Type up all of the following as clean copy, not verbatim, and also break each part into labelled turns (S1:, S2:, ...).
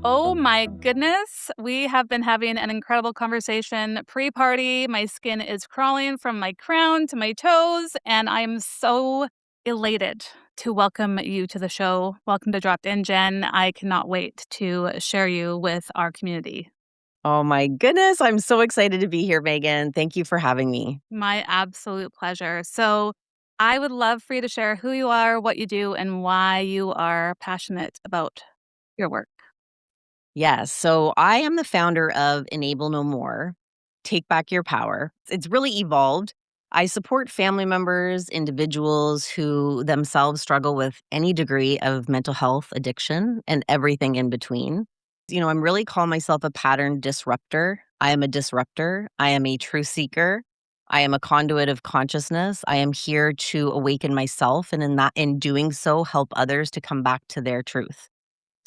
S1: Oh my goodness. We have been having an incredible conversation pre-party. My skin is crawling from my crown to my toes, and I'm so elated to welcome you to the show. Welcome to Dropped In, Jen. I cannot wait to share you with our community.
S2: Oh my goodness, I'm so excited to be here, Megan. Thank you for having me.
S1: My absolute pleasure. So, I would love for you to share who you are, what you do, and why you are passionate about your work.
S2: Yes, so I am the founder of Enable No More, Take Back Your Power. It's really evolved. I support family members, individuals who themselves struggle with any degree of mental health addiction and everything in between. I'm really call myself a pattern disruptor. I am a disruptor. I am a truth seeker. I am a conduit of consciousness. I am here to awaken myself and in doing so help others to come back to their truth.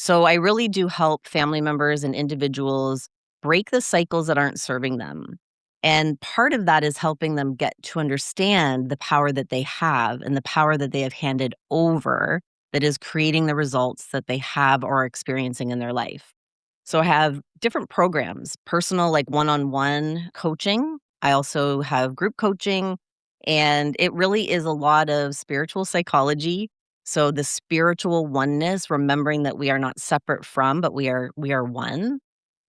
S2: So I really do help family members and individuals break the cycles that aren't serving them. And part of that is helping them get to understand the power that they have and the power that they have handed over that is creating the results that they have or are experiencing in their life. So I have different programs, personal, like one on one coaching. I also have group coaching. And it really is a lot of spiritual psychology, so the spiritual oneness, remembering that we are not separate from, but we are one,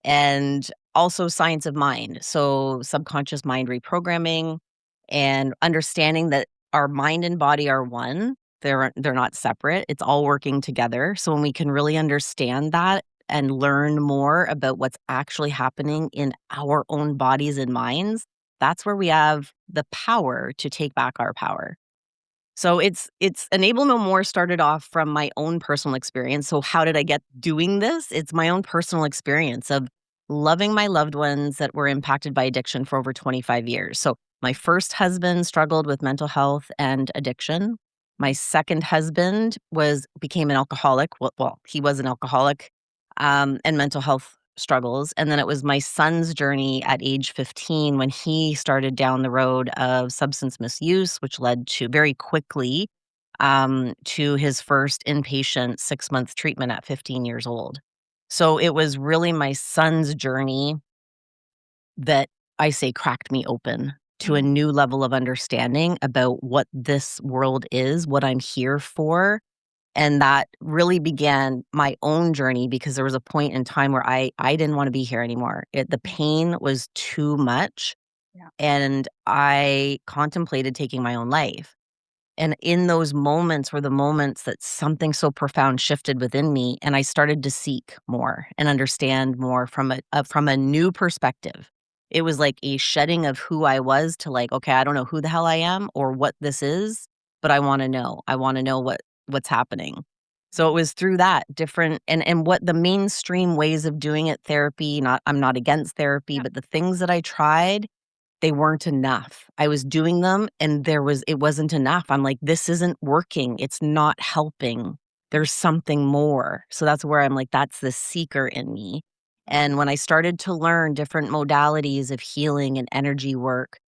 S2: and also science of mind. So subconscious mind reprogramming and understanding that our mind and body are one. They're not separate. It's all working together. So when we can really understand that and learn more about what's actually happening in our own bodies and minds, that's where we have the power to take back our power. So it's Enable No More started off from my own personal experience. So how did I get doing this? It's my own personal experience of loving my loved ones that were impacted by addiction for over 25 years. So my first husband struggled with mental health and addiction. My second husband became an alcoholic. Well, he was an alcoholic, and mental health struggles. And then it was my son's journey at age 15 when he started down the road of substance misuse, which led to very quickly to his first inpatient 6-month treatment at 15 years old. So it was really my son's journey that I say cracked me open to a
S1: Mm,
S2: new level of understanding about what this world is, what I'm here for, and that really began my own journey because there was a point in time where I didn't wanna be here anymore. The
S1: mm,
S2: pain was too much,
S1: yeah.
S2: and I contemplated taking my own life. And in those moments were the moments that something so profound shifted within me, and I started to seek more and understand more from a new perspective. It was like a shedding of who I was to like, "Okay, I don't know who the hell I am or what this is, but I wanna know. I wanna know what's happening." So it was through that different and what the mainstream ways of doing it, therapy, not I'm not against therapy,
S1: Yeah.
S2: but the things that I tried, they weren't enough. I was doing them and it wasn't enough. I'm like, "This isn't working. It's not helping. There's something more." So that's where I'm like, that's the seeker in me.
S1: Yeah.
S2: And when I started to learn different modalities of healing and energy work,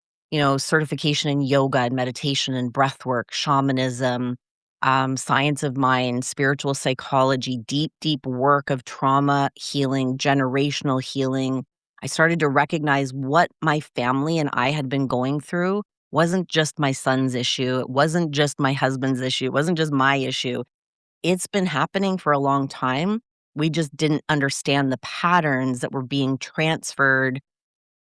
S2: certification in yoga and meditation and breath work, shamanism, science of mind, spiritual psychology, deep, deep work of trauma healing, generational healing, I started to recognize what my family and I had been going through wasn't just my son's issue. It wasn't just my husband's issue. It wasn't just my issue. It's been happening for a long time. We just didn't understand the patterns that were being transferred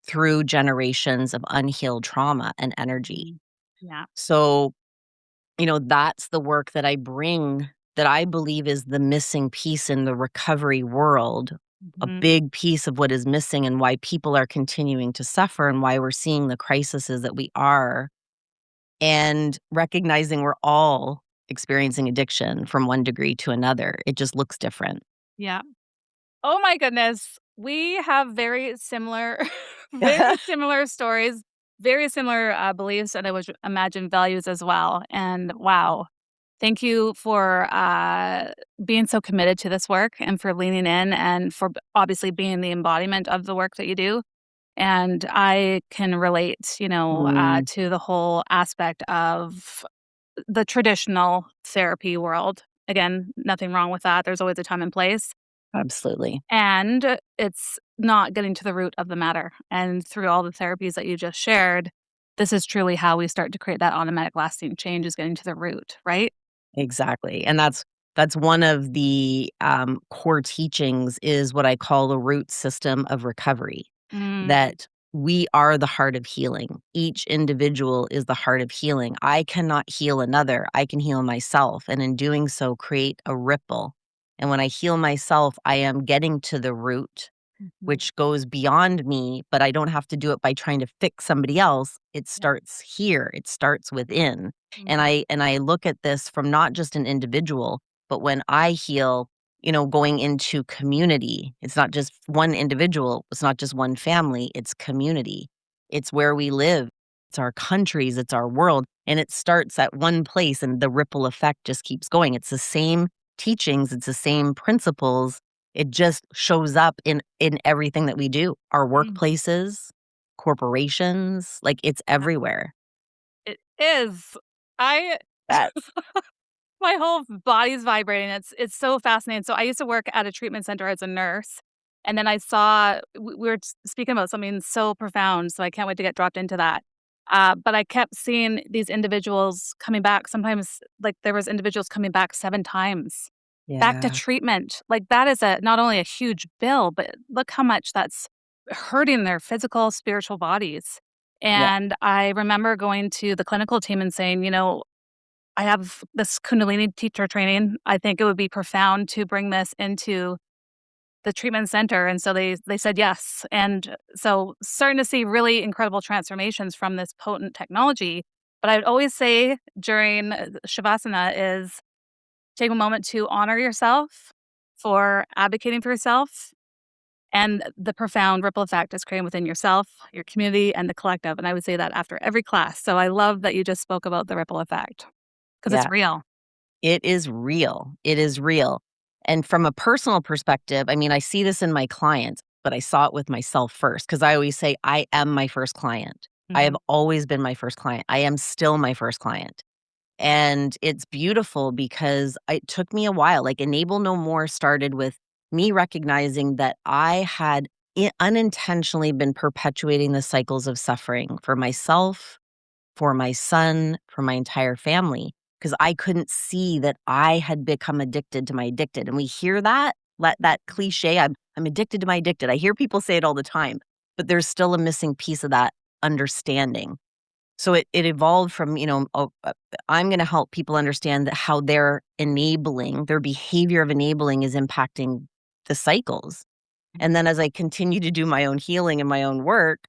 S2: through generations of unhealed trauma and energy.
S1: Mm, yeah.
S2: So, that's the work that I bring that I believe is the missing piece in the recovery world, a
S1: Mhm.
S2: big piece of what is missing and why people are continuing to suffer and why we're seeing the crises that we are, and recognizing we're all experiencing addiction from one degree to another. It just looks different.
S1: Yeah. Oh my goodness. We have very similar very similar stories, very similar, beliefs, and I would imagine values as well, and wow. Thank you for, being so committed to this work and for leaning in and for obviously being the embodiment of the work that you do, and I can relate,
S2: Mm,
S1: to the whole aspect of the traditional therapy world. Again, nothing wrong with that. There's always a time and place.
S2: Absolutely.
S1: And it's not getting to the root of the matter. And through all the therapies that you just shared, this is truly how we start to create that automatic lasting change is getting to the root, right?
S2: Exactly, and that's one of the, core teachings is what I call the root system of recovery,
S1: Mm,
S2: that we are the heart of healing. Each individual is the heart of healing. I cannot heal another, I can heal myself, and in doing so, create a ripple, and when I heal myself, I am getting to the root,
S1: mhm.
S2: which goes beyond me, but I don't have to do it by trying to fix somebody else. It
S1: Yeah.
S2: starts here. It starts within. And
S1: Mhm.
S2: I look at this from not just an individual, but when I heal, going into community. It's not just one individual, it's not just one family, it's community. It's where we live. It's our countries, it's our world, and it starts at one place and the ripple effect just keeps going. It's the same teachings, it's the same principles, it just shows up in everything that we do. Our
S1: Mm,
S2: workplaces, corporations, like, it's
S1: yeah.
S2: everywhere.
S1: It is. I
S2: That's
S1: My whole body's vibrating. It's so fascinating. So I used to work at a treatment center as a nurse, and then I saw we were speaking about something so profound. So I can't wait to get dropped into that. But I kept seeing these individuals coming back. Sometimes, like there was individuals coming back 7 times back to
S2: yeah,
S1: treatment. Like that is a not only a huge bill, but look how much that's hurting their physical, spiritual bodies.
S2: yeah,
S1: And I remember going to the clinical team and saying, I have this Kundalini teacher training. I think it would be profound to bring this into the treatment center, and so they said yes. And so starting to see really incredible transformations from this potent technology. But I would always say during shavasana is take a moment to honor yourself for advocating for yourself and the profound ripple effect it's creating within yourself, your community, and the collective. And I would say that after every class. So I love that you just spoke about the ripple effect because it's
S2: yeah.
S1: real.
S2: It is real. It is real. And from a personal perspective, I mean, I see this in my clients, but I saw it with myself first because I always say, I am my first client. I have
S1: Mhm.
S2: always been my first client. I am still my first client. And it's beautiful because it took me a while. Like, Enable No More started with me recognizing that I had unintentionally been perpetuating the cycles of suffering for myself, for my son, for my entire family, because I couldn't see that I had become addicted to my addicted. And we hear that, that cliche, I'm addicted to my addicted. I hear people say it all the time, but there's still a missing piece of that understanding. So it evolved from, I'm going to help people understand that how their enabling, their behavior of enabling is impacting the cycles. And then as I continue to do my own healing and my own work,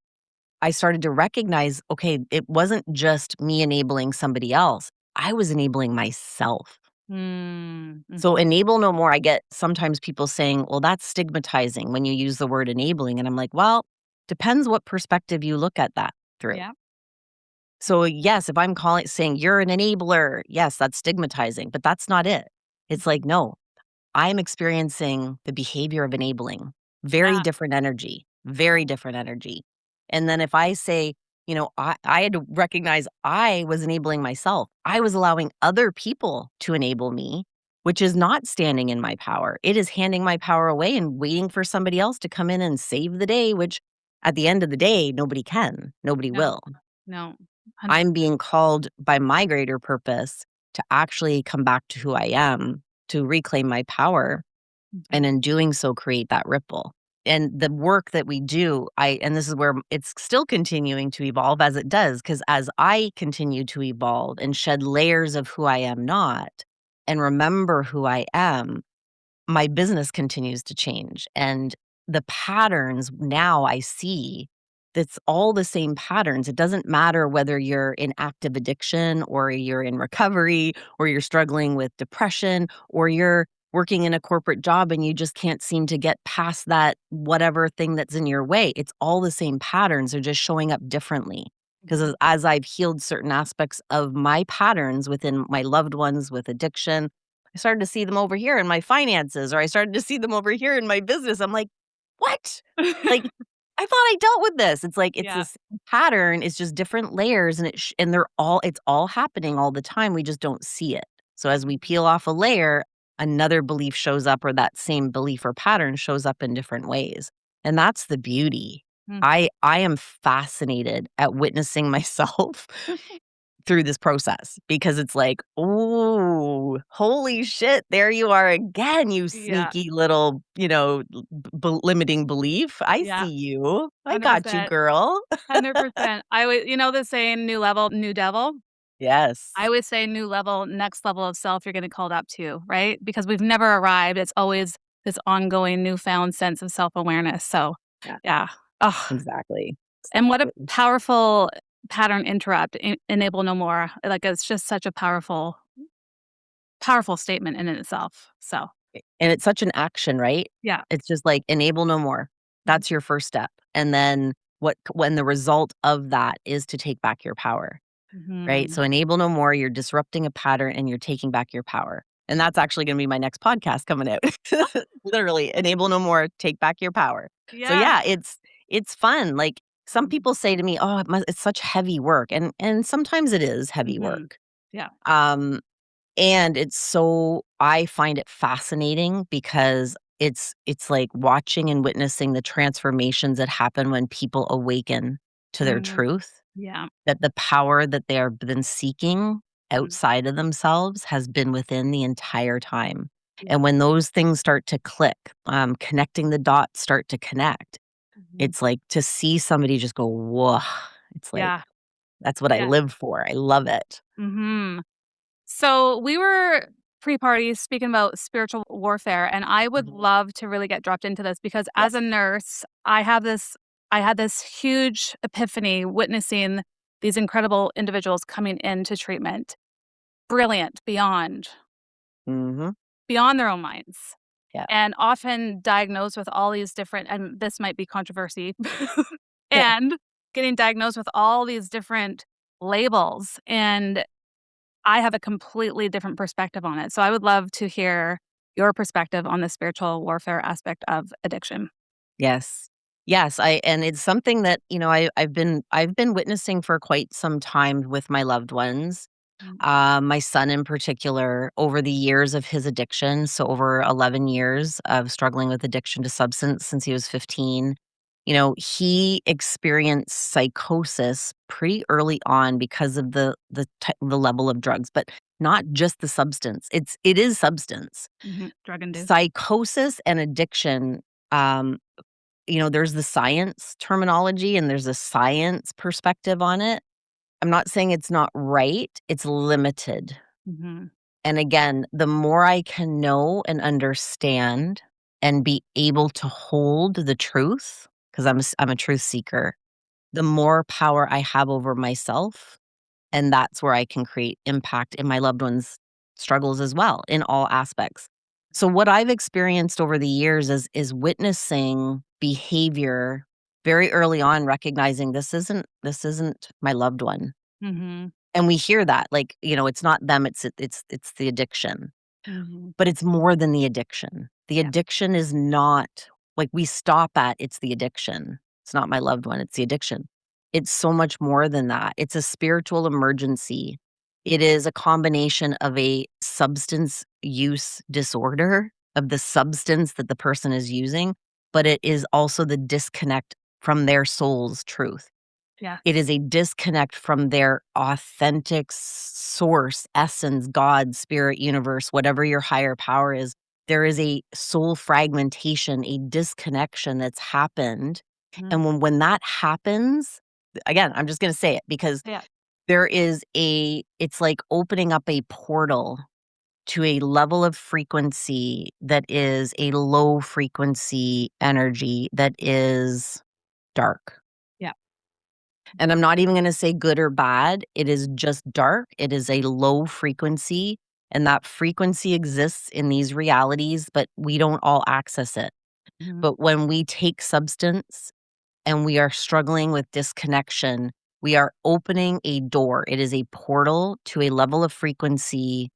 S2: I started to recognize, okay, it wasn't just me enabling somebody else. I was enabling myself.
S1: Mm,
S2: So
S1: mhm.
S2: enable no more. I get sometimes people saying, well, that's stigmatizing when you use the word enabling. And I'm like, well, depends what perspective you look at that through.
S1: Yeah.
S2: So, yes, if I'm calling saying you're an enabler, yes, that's stigmatizing, but that's not it. It's like, no, I'm experiencing the behavior of enabling. Very
S1: Yeah.
S2: different energy, very different energy. And then if I say, I had to recognize I was enabling myself. I was allowing other people to enable me, which is not standing in my power. It is handing my power away and waiting for somebody else to come in and save the day, which at the end of the day, nobody can, nobody
S1: No,
S2: will.
S1: no.
S2: I'm
S1: 100%.
S2: being called by my greater purpose to actually come back to who I am, to reclaim my power, and
S1: Mhm.
S2: in doing so, create that ripple. And the work that we do, and this is where it's still continuing to evolve as it does, because as I continue to evolve and shed layers of who I am not, and remember who I am, my business continues to change, and the patterns now I see, that's all the same patterns. It doesn't matter whether you're in active addiction or you're in recovery or you're struggling with depression or you're working in a corporate job and you just can't seem to get past that whatever thing that's in your way. It's all the same patterns. They're just showing up differently. Because
S1: Mhm.
S2: as I've healed certain aspects of my patterns within my loved ones with addiction, I started to see them over here in my finances, or I started to see them over here in my business. I'm like, "What?" Like, I thought I dealt with this. It's like it's
S1: Yeah.
S2: this pattern, it's just different layers and and they're all it's all happening all the time. We just don't see it. So as we
S1: Mhm.
S2: peel off a layer, another belief shows up or that same belief or pattern shows up in different ways. And that's the beauty.
S1: Mhm.
S2: I am fascinated at witnessing myself through this process because it's like, "Oh, holy shit, there you are again, you
S1: Yeah.
S2: sneaky little, limiting belief. I
S1: Yeah.
S2: see you. I got you,
S1: 100%.
S2: girl."
S1: 100%. I would the saying, "New level, new devil?" I
S2: Yes.
S1: always say new level, next level of self you're getting called up to, right? Because we've never arrived. It's always this ongoing newfound sense of self-awareness. So,
S2: Yeah,
S1: yeah. Oh,
S2: exactly.
S1: and what a
S2: Exactly.
S1: powerful pattern interrupt, enable no more. Like, it's just such a powerful statement in itself. So,
S2: And it's such an action, right?
S1: yeah.
S2: It's just like enable no more.
S1: Mhm.
S2: That's your first step. And then when the result of that is to take back your power. Right?
S1: Mhm.
S2: So enable no more, you're disrupting a pattern and you're taking back your power. And that's actually gonna be my next podcast coming out. Literally, enable no more, take back your power. So
S1: Yeah.
S2: yeah, it's fun. Like some
S1: Mhm.
S2: people say to me, "Oh, it's such heavy work." And sometimes it is heavy
S1: Mhm.
S2: work.
S1: Yeah.
S2: Um and I find it fascinating because it's like watching and witnessing the transformations that happen when people awaken to their
S1: Mhm.
S2: truth,
S1: Yeah.
S2: that the power that they are been seeking
S1: Mhm.
S2: outside of themselves has been within the entire time.
S1: Yeah.
S2: And when those things start to click, connecting the dots start to connect,
S1: Mhm.
S2: it's like to see somebody just go, whoa. It's like,
S1: Yeah.
S2: that's what I
S1: Yeah.
S2: live for. I love it.
S1: Mhm. So we were pre-party speaking about spiritual warfare, and I would
S2: Mhm.
S1: love to really get dropped into this because as a
S2: Yes.
S1: nurse, I had this huge epiphany witnessing these incredible individuals coming into treatment. Brilliant
S2: Hmm.
S1: beyond their own minds,
S2: Yeah.
S1: and often diagnosed with all these different, and this might be controversy,
S2: Yeah.
S1: and getting diagnosed with all these different labels, and I have a completely different perspective on it. So I would love to hear your perspective on the spiritual warfare aspect of addiction.
S2: Yes. Yes, and it's something that, I've been witnessing for quite some time with my loved ones.
S1: Mm,
S2: My son in particular, over the years of his addiction, so over 11 years of struggling with addiction to substance since he was 15, he experienced psychosis pretty early on because of the level of drugs, but not just the substance. It is substance.
S1: mhm, drug induced.
S2: Psychosis and addiction, um, there's the science terminology and there's a science perspective on it. I'm not saying it's not right, it's limited.
S1: Mhm,
S2: And again, the more I can know and understand and be able to hold the truth, because I'm a truth seeker, the more power I have over myself, and that's where I can create impact in my loved ones' struggles as well, in all aspects. So what I've experienced over the years is witnessing behavior very early on, recognizing this isn't my loved one.
S1: mhm,
S2: And we hear that, like, it's not them, it's the addiction.
S1: mhm.
S2: But it's more than the addiction. The
S1: Yeah,
S2: addiction is not like we stop at it's the addiction. It's not my loved one, it's the addiction. It's so much more than that. It's a spiritual emergency. It is a combination of a substance use disorder of the substance that the person is using, but it is also the disconnect from their soul's truth. It
S1: yes.
S2: is a disconnect from their authentic source, essence, God, spirit, universe, whatever your higher power is. There is a soul fragmentation, a disconnection that's happened.
S1: Mhm.
S2: And when that happens, again, I'm just going to say it because
S1: Yeah,
S2: it's like opening up a portal to a level of frequency that is a low frequency energy that is dark.
S1: yeah.
S2: And I'm not even gonna say good or bad, it is just dark, it is a low frequency, and that frequency exists in these realities, but we don't all access it.
S1: Mhm.
S2: But when we take substance and we are struggling with disconnection, we are opening a door. It is a portal to a level of frequency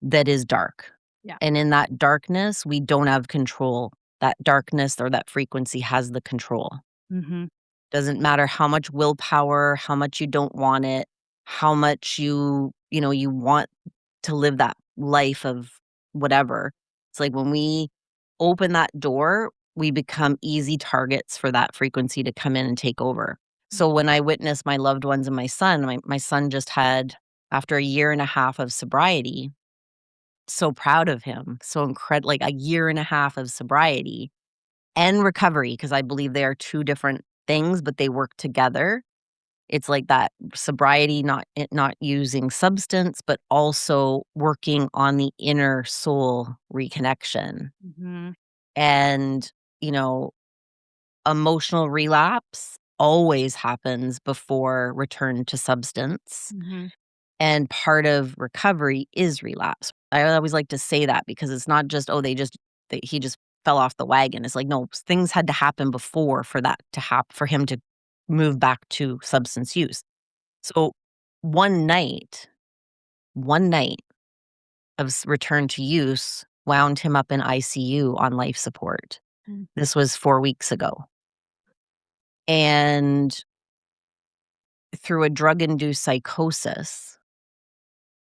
S2: that is dark.
S1: Yeah.
S2: And in that darkness, we don't have control. That darkness or that frequency has the control.
S1: Mhm.
S2: Doesn't matter how much willpower, how much you don't want it, how much you want to live that life of whatever. It's like when we open that door, we become easy targets for that frequency to come in and take over. So when I witness my loved ones and my son just had, after a year and a half of sobriety, so proud of him, so incredible, like a year and a half of sobriety and recovery, because I believe they are two different things, but they work together. It's like that sobriety, not using substance, but also working on the inner soul reconnection.
S1: Mhm.
S2: And, you know, emotional relapse always happens before return to substance.
S1: Mhm.
S2: And part of recovery is relapse. I always like to say that because it's not just, oh, he just fell off the wagon. It's like, no, things had to happen before for that to happen, for him to move back to substance use. So one night, one night of return to use wound him up in ICU on life support.
S1: Mm.
S2: This was 4 weeks ago. And through a drug induced psychosis,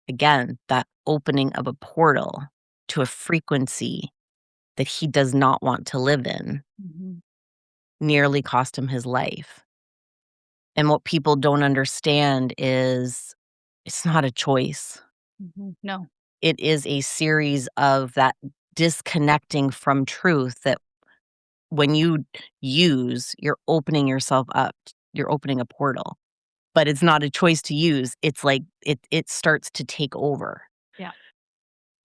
S2: again, that opening of a portal to a frequency that he does not want to live in
S1: Mhm.
S2: nearly cost him his life. And what people don't understand is it's not a choice.
S1: Mhm. No.
S2: It is a series of that disconnecting from truth that when you use, you're opening yourself up. You're opening a portal. But it's not a choice to use. It's like it starts to take over.
S1: Yeah.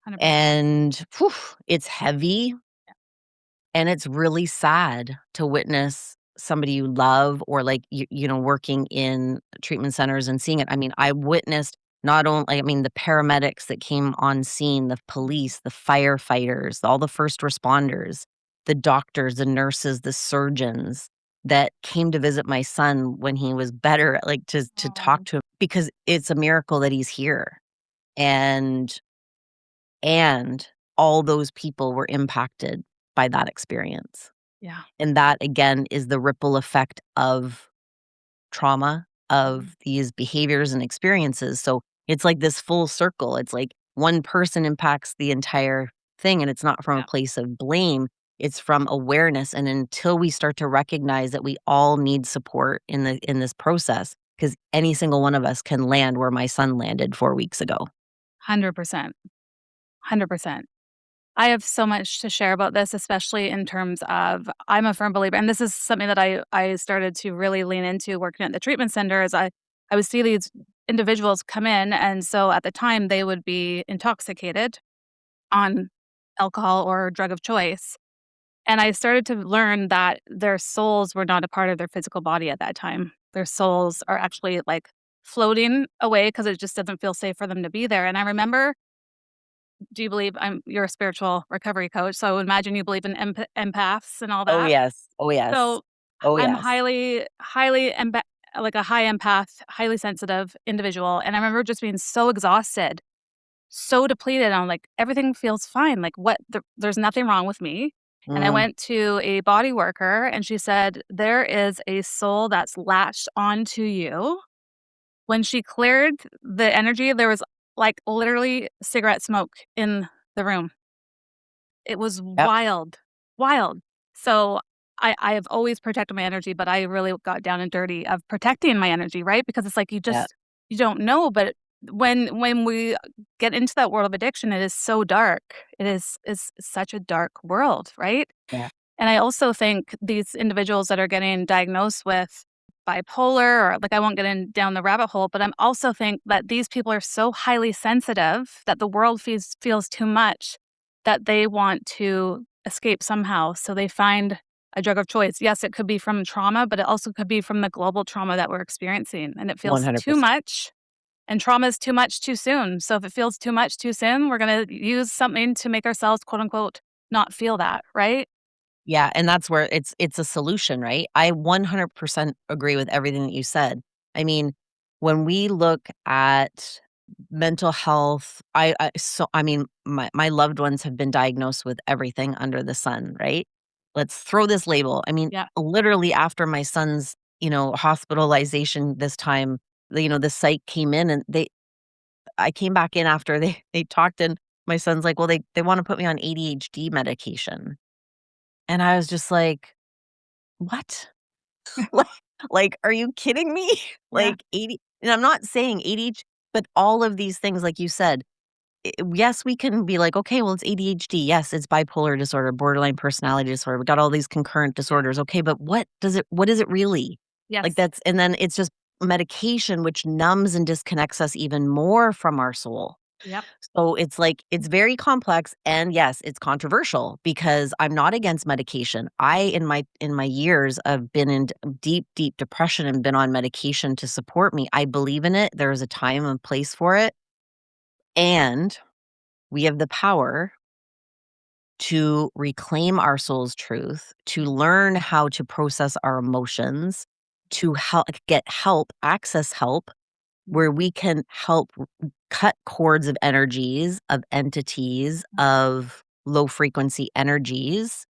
S1: 100%.
S2: And whew, it's heavy. And it's really sad to witness somebody you love or like working in treatment centers and seeing it. I mean, I witnessed not only, I mean, the paramedics that came on scene, the police, the firefighters, all the first responders, the doctors, the nurses, the surgeons that came to visit my son when he was better, like to talk
S1: Oh,
S2: to him, because it's a miracle that he's here. And and all those people were impacted by that experience.
S1: yeah.
S2: And that, again, is the ripple effect of trauma,
S1: Mhm.
S2: of these behaviors and experiences. So it's like this full circle. It's like one person impacts the entire thing, and it's not from a
S1: Yeah.
S2: place of blame. It's from awareness. And until we start to recognize that we all need support in this process, because any single one of us can land where my son landed 4 weeks ago.
S1: 100%. 100%. I have so much to share about this, especially in terms of I'm a firm believer, and this is something that I started to really lean into working at the treatment center. Is I would see these individuals come in, and so at the time they would be intoxicated on alcohol or drug of choice, and I started to learn that their souls were not a part of their physical body at that time. Their souls are actually like floating away because it just doesn't feel safe for them to be there. And I remember, do you believe you're a spiritual recovery coach, so I would imagine you believe in empaths and all
S2: Oh,
S1: that.
S2: yes. Oh, yes.
S1: So,
S2: Oh,
S1: I'm
S2: yes.
S1: highly like a high empath, highly sensitive individual, and I remember just being so exhausted, so depleted. I'm like, "Everything feels fine, like, there's nothing wrong with me." And I
S2: Mm,
S1: went to a body worker, and she said, "There is a soul that's latched onto you." When she cleared the energy, there was, like, literally cigarette smoke in the room. It was
S2: yep,
S1: wild, wild. So, I have always protected my energy, but I really got down and dirty of protecting my energy, right? Because it's like
S2: yep,
S1: you don't know, but when we get into that world of addiction, it is so dark. Is such a dark world, right?
S2: yeah,
S1: And I also think these individuals that are getting diagnosed with bipolar, or like I won't get in down the rabbit hole, but I'm also think that these people are so highly sensitive that the world feels too much that they want to escape somehow. So they find a drug of choice. Yes, it could be from trauma, but it also could be from the global trauma that we're experiencing. And it feels too
S2: 100%.
S1: much. And trauma is too much too soon. So if it feels too much too soon, we're going to use something to make ourselves, quote unquote, not feel that, right?
S2: Yeah, and that's where it's a solution, right? I 100% agree with everything that you said. I mean, when we look at mental health, I mean, my loved ones have been diagnosed with everything under the sun, right? let's throw this label. I mean,
S1: Yeah.
S2: literally after my son's, hospitalization this time, the psych came in and I came back in after they talked and my son's like, "Well, they wanna put me on ADHD medication." And I was just like, "What?" Like are you kidding me?
S1: Yeah.
S2: 80, and I'm not saying ADHD, but all of these things, like you said, yes, we can be like, okay, well, it's ADHD. Yes, it's bipolar disorder, borderline personality disorder. We got all these concurrent
S1: Yeah.
S2: disorders. Okay, but what is it really? Like
S1: Yes.
S2: that's, and then it's just medication, which numbs and disconnects us even more from our soul.
S1: Yep.
S2: So it's like, it's very complex. And yes, it's controversial because I'm not against medication. In my years, I've been in deep, deep depression and been on medication to support me. I believe in it. There's a time and place for it. And we have the power to reclaim our soul's truth, to learn how to process our emotions, to access help where we can help cut cords of energies, of entities, of low frequency energies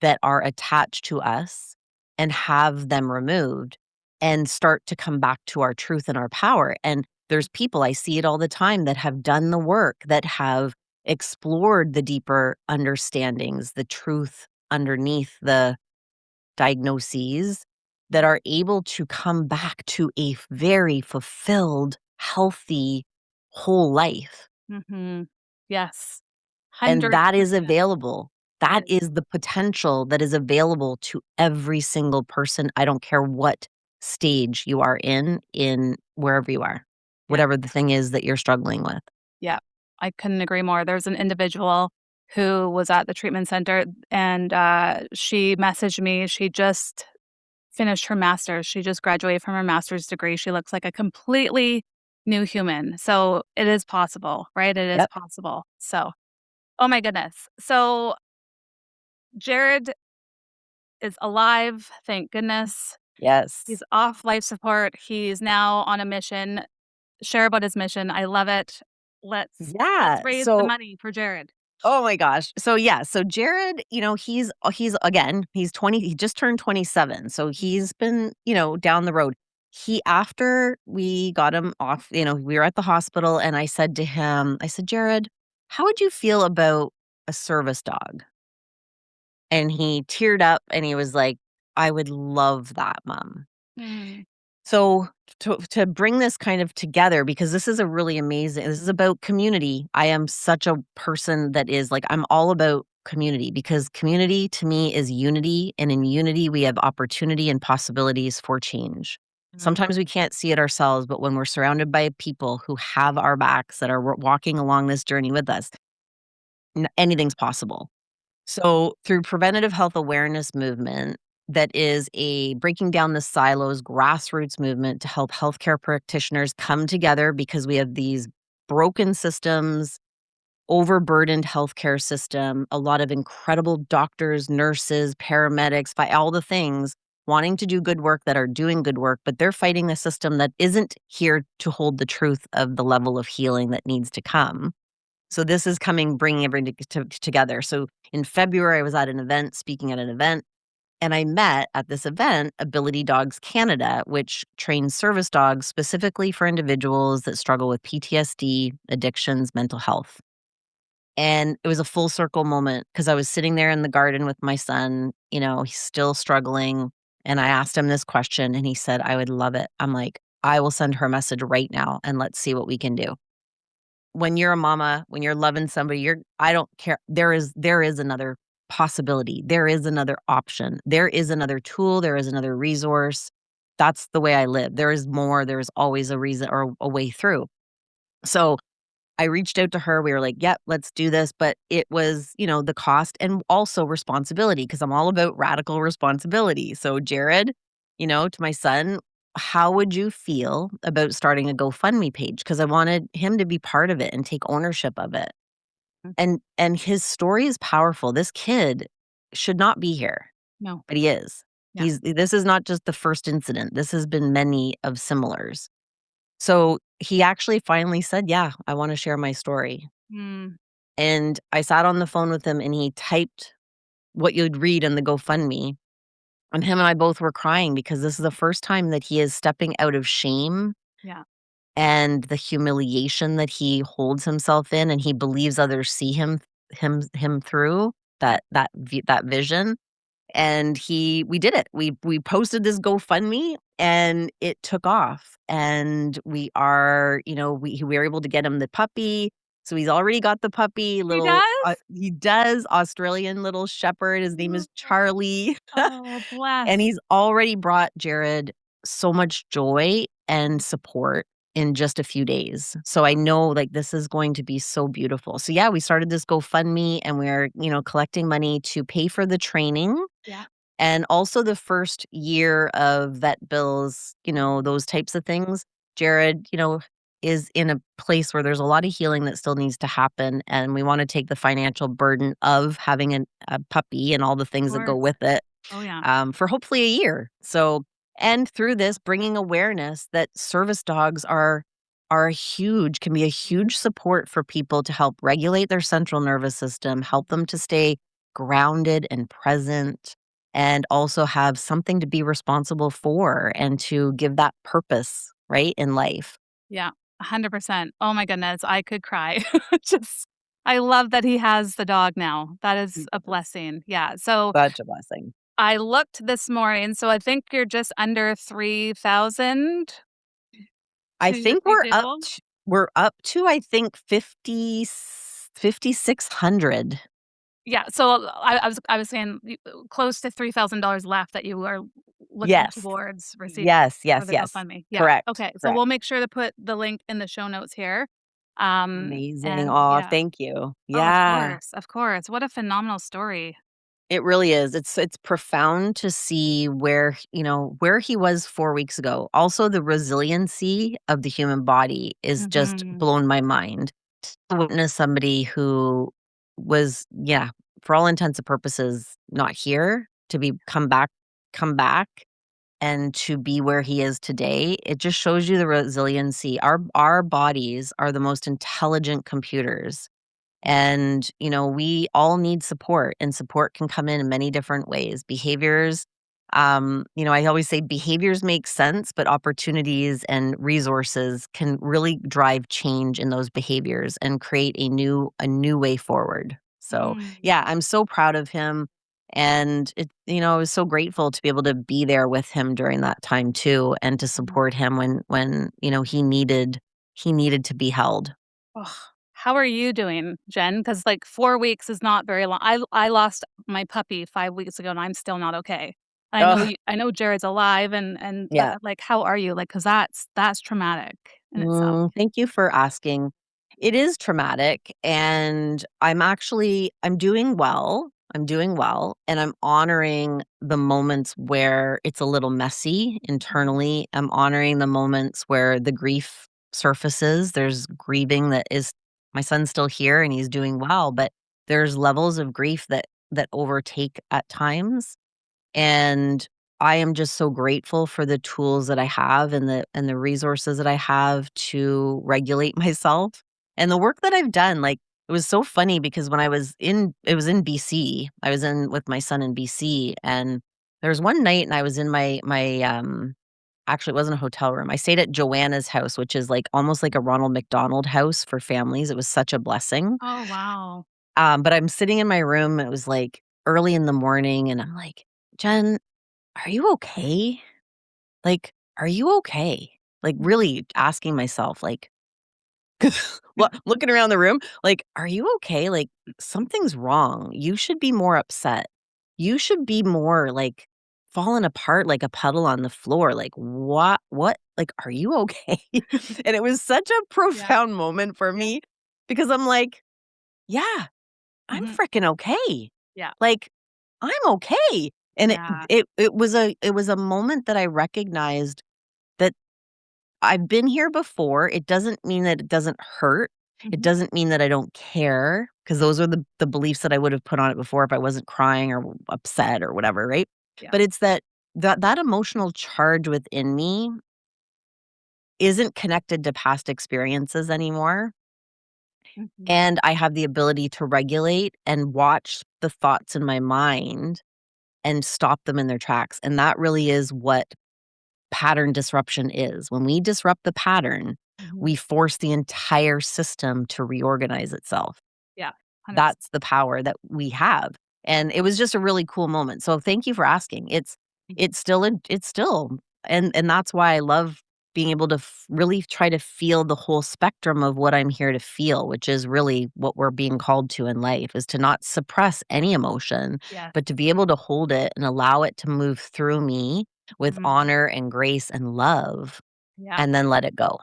S2: that are attached to us and have them removed and start to come back to our truth and our power. And there's people, I see it all the time, that have done the work, that have explored the deeper understandings, the truth underneath the diagnoses, that are able to come back to a very fulfilled, healthy, whole life.
S1: Mhm. Yes.
S2: And that is
S1: 100%.
S2: available.
S1: It
S2: That
S1: is.
S2: is the potential that is available to every single person. I don't care what stage you are in wherever you are,
S1: Yeah.
S2: whatever the thing is that you're struggling with.
S1: Yeah. I couldn't agree more. There's an individual who was at the treatment center, and, she messaged me. She just finished her master's. She just graduated from her master's degree. She looks like a completely new human. So, it is possible, right? It is
S2: Yep.
S1: possible. So, oh my goodness. So, Jared is alive, thank goodness.
S2: Yes.
S1: He's off life support. He's now on a mission. Share about his mission. I love it. Let's
S2: Yeah.
S1: raise the
S2: So,
S1: money for Jared.
S2: oh my gosh. So yeah, so Jared, he's again, he's 20, he just turned 27. So he's been, down the road. After we got him off, we were at the hospital and I said to him, I said, "Jared, how would you feel about a service dog?" And he teared up and he was like, "I would love that, mom."
S1: Mm,
S2: So to bring this kind of together, because this is a really amazing, this is about community. I am such a person that is like, I'm all about community because community to me is unity. And in unity, we have opportunity and possibilities for change.
S1: mm,
S2: Sometimes we can't see it ourselves, but when we're surrounded by people who have our backs, that are walking along this journey with us, anything's possible. So, through preventative health awareness movement, that is a breaking down the silos grassroots movement to help healthcare practitioners come together because we have these broken systems, overburdened healthcare system, a lot of incredible doctors, nurses, paramedics, by all the things wanting to do good work, that are doing good work, but they're fighting a system that isn't here to hold the truth of the level of healing that needs to come. So this is coming, bringing everything together. So in February, I was at an event, speaking at an event, and I met at this event Ability Dogs Canada, which trains service dogs specifically for individuals that struggle with PTSD, addictions, mental health. And it was a full circle moment because I was sitting there in the garden with my son, he's still struggling. And I asked him this question and he said, "I would love it." I'm like, "I will send her a message right now and let's see what we can do." When you're a mama, when you're loving somebody, I don't care. There is another possibility. There is another option. There is another tool. There is another resource. That's the way I live. There is more. There is always a reason or a way through. So I reached out to her. We were like, "Yep, let's do this." But it was, the cost and also responsibility because I'm all about radical responsibility. So, Jared, to my son, how would you feel about starting a GoFundMe page? Because I wanted him to be part of it and take ownership of it.
S1: mm.
S2: And his story is powerful. This kid should not be here,
S1: No.
S2: but he is.
S1: Yeah.
S2: This is not just the first incident. This has been many of similars. So he actually finally said, "Yeah, I want to share my story."
S1: Mm,
S2: And I sat on the phone with him and he typed what you'd read in the GoFundMe. And him and I both were crying because this is the first time that he is stepping out of shame
S1: Yeah.
S2: and the humiliation that he holds himself in, and he believes others see him through
S1: Yeah.
S2: that vision. And we did it. We posted this GoFundMe and it took off. And we are, we were able to get him the puppy. So he's already got the puppy,
S1: He
S2: little
S1: does?
S2: he does, Australian little shepherd. His name is Charlie.
S1: Oh,
S2: And
S1: bless.
S2: he's already brought Jared so much joy and support in just a few days. So I know, like, this is going to be so beautiful. So yeah, we started this GoFundMe and we're, collecting money to pay for the training
S1: Yeah.
S2: and also the first year of vet bills, those types of things. Jared, is in a place where there's a lot of healing that still needs to happen. And we want to take the financial burden of having a puppy and all the
S1: Of
S2: things that go
S1: course.
S2: with it,
S1: Oh, yeah.
S2: for hopefully a year. So, and through this, bringing awareness that service dogs are can be a
S1: Mhm.
S2: huge support for people to help regulate their central nervous system, help them to stay grounded and present, and also have something to be responsible for and to give that purpose, right, in life.
S1: Yeah, 100%. Oh my goodness, I could cry. Just I love that he has the dog now. That is a
S2: Yes.
S1: blessing. Yeah, so
S2: Such a blessing.
S1: I looked this morning, so I think you're just under 3,000
S2: I
S1: to
S2: think
S1: be disabled?
S2: we're up to, I think, 5,600.
S1: Yeah, so I was saying close to $3,000 left that you are looking
S2: Yes.
S1: towards receiving
S2: Yes,
S1: for
S2: yes,
S1: the
S2: yes.
S1: GoFundMe. Yeah,
S2: Correct,
S1: okay, so
S2: correct.
S1: we'll make sure to put the link in the show notes here.
S2: Amazing.
S1: And
S2: Aw,
S1: yeah.
S2: thank you.
S1: Oh, of
S2: Yeah.
S1: course, of course. What a phenomenal story.
S2: It really is. It's profound to see where he was 4 weeks ago. Also, the resiliency of the human body is just
S1: Mhm.
S2: blown my mind. To witness somebody who was, yeah, for all intents and purposes, not here, to be come back and to be where he is today, it just shows you the resiliency. Our bodies are the most intelligent computers. And, we all need support, and support can come in many different ways. Behaviors, I always say behaviors make sense, but opportunities and resources can really drive change in those behaviors and create a new way forward. So,
S1: Mm.
S2: yeah, I'm so proud of him. And I was so grateful to be able to be there with him during that time too, and to
S1: Mhm.
S2: support him when, he needed to be held.
S1: Ugh. How are you doing, Jen? Because like 4 weeks is not very long. I lost my puppy 5 weeks ago, and I'm still not okay. I know Jared's alive and but,
S2: Yeah.
S1: like, how are you? Like, because that's traumatic in itself.
S2: Thank you for asking. It is traumatic, and I'm doing well. I'm doing well, and I'm honoring the moments where it's a little messy
S1: Mhm.
S2: internally. I'm honoring the moments where the grief surfaces. There's grieving that is my son's still here and he's doing well, but there's levels of grief that overtake at times. And I am just so grateful for the tools that I have and the resources that I have to regulate myself and the work that I've done. Like, it was so funny because when it was in BC. I was in with my son in BC, and there was one night and I was in my actually, it wasn't a hotel room. I stayed at Joanna's house, which is like almost like a Ronald McDonald house for families. It was such a blessing.
S1: Oh, wow.
S2: But I'm sitting in my room, and it was like early in the morning, and I'm like, "Jen, are you okay? Like, are you okay?" Like,
S1: Mhm.
S2: really asking myself, like, what, looking around the room, like, "Are you okay? Like, something's wrong. You should be more upset. You should be more, like, falling apart like a puddle on the floor. Like, what? Like, are you okay?" And it was such a
S1: Yeah,
S2: profound moment for
S1: yeah.
S2: me because I'm like, "Yeah, I'm
S1: Mhm.
S2: freaking okay.
S1: Yeah,
S2: Like, I'm okay." And
S1: yeah.
S2: it was a moment that I recognized that I've been here before. It doesn't mean that it doesn't hurt. It
S1: Mhm.
S2: doesn't mean that I don't care, because those are the beliefs that I would have put on it before if I wasn't crying or upset or whatever, right?
S1: Yeah.
S2: But it's that emotional charge within me isn't connected to past experiences anymore.
S1: Mhm.
S2: and I have the ability to regulate and watch the thoughts in my mind and stop them in their tracks. And that really is what pattern disruption is. When we disrupt the pattern,
S1: Mhm.
S2: we force the entire system to reorganize itself.
S1: Yeah, 100%.
S2: That's the power that we have, and it was just a really cool moment, so thank you for asking. It's still and that's why I love being able to really try to feel the whole spectrum of what I'm here to feel, which is really what we're being called to in life, is to not suppress any emotion,
S1: Yes.
S2: but to be able to hold it and allow it to move through me with
S1: Mhm.
S2: honor and grace and love,
S1: Yeah.
S2: and then let it go.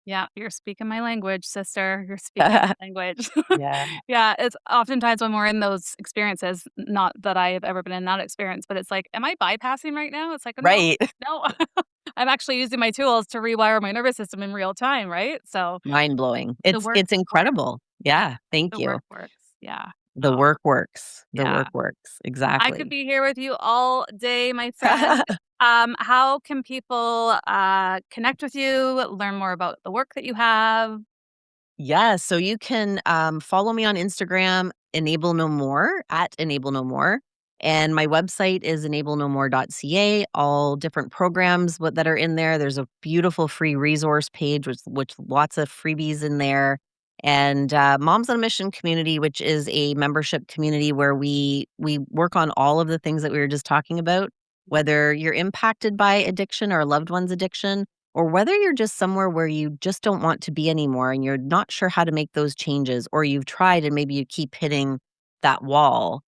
S1: Yeah, you're speaking my language, sister. You're speaking my language.
S2: Yeah.
S1: Yeah, it's oftentimes when we're in those experiences, not that I have ever been in that experience, but it's like, am I bypassing right now? It's like, no,
S2: Right.
S1: no. I'm actually using my tools to rewire my nervous system in real time, right? So
S2: Mind blowing.
S1: the work
S2: It's
S1: works.
S2: incredible. Yeah, thank
S1: The
S2: you.
S1: work works. Yeah.
S2: The
S1: Oh,
S2: work works. The
S1: yeah.
S2: work works.
S1: I could
S2: Exactly.
S1: be here with you all day, my friend. How can people connect with you, learn more about the work that you have?
S2: Yeah, so you can, follow me on Instagram, Enable No More, at Enable No More, and my website is enablenomore.ca, all different programs that are in there. There's a beautiful free resource page which lots of freebies in there, and, Moms on a Mission community, which is a membership community where we work on all of the things that we were just talking about, whether you're impacted by addiction or a loved one's addiction, or whether you're just somewhere where you just don't want to be anymore and you're not sure how to make those changes, or you've tried and maybe you keep hitting that wall,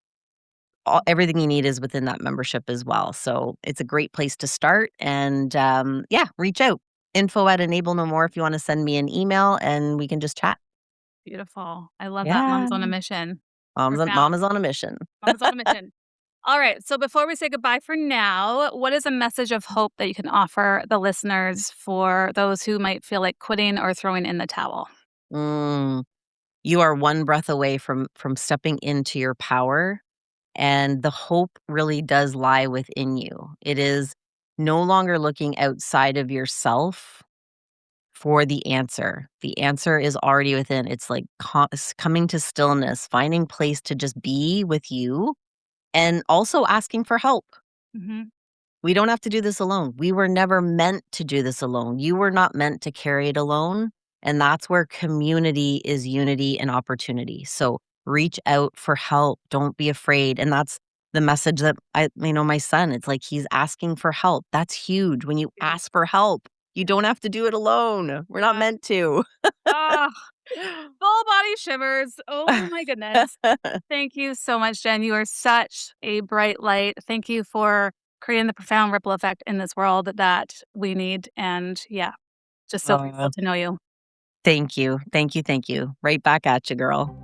S2: everything you need is within that membership as well. So it's a great place to start. And yeah, reach out. Info at Enable No More if you want to send me an email and we can just chat.
S1: Beautiful. I love that.
S2: Yeah.
S1: Mom's on a mission.
S2: Mom
S1: Profound.
S2: is on a mission.
S1: Mom is on a mission. All right. So before we say goodbye for now, what is a message of hope that you can offer the listeners for those who might feel like quitting or throwing in the towel?
S2: Mm, you are one breath away from stepping into your power. And the hope really does lie within you. It is no longer looking outside of yourself for the answer. The answer is already within. It's like coming to stillness, finding place to just be with you, and also asking for help.
S1: Hmm.
S2: We don't have to do this alone. We were never meant to do this alone. You were not meant to carry it alone. And that's where community is unity and opportunity. So reach out for help. Don't be afraid. And that's the message that my son, it's like he's asking for help. That's huge. When you
S1: Beautiful.
S2: ask for help, you don't have to do it alone. We're not
S1: Yeah.
S2: meant to.
S1: Ah, full body shivers. Oh my goodness. Thank you so much, Jen. You are such a bright light. Thank you for creating the profound ripple effect in this world that we need. And yeah, just so
S2: Uh,
S1: grateful to know you.
S2: thank you. Thank you. Thank you. Right back at you, girl.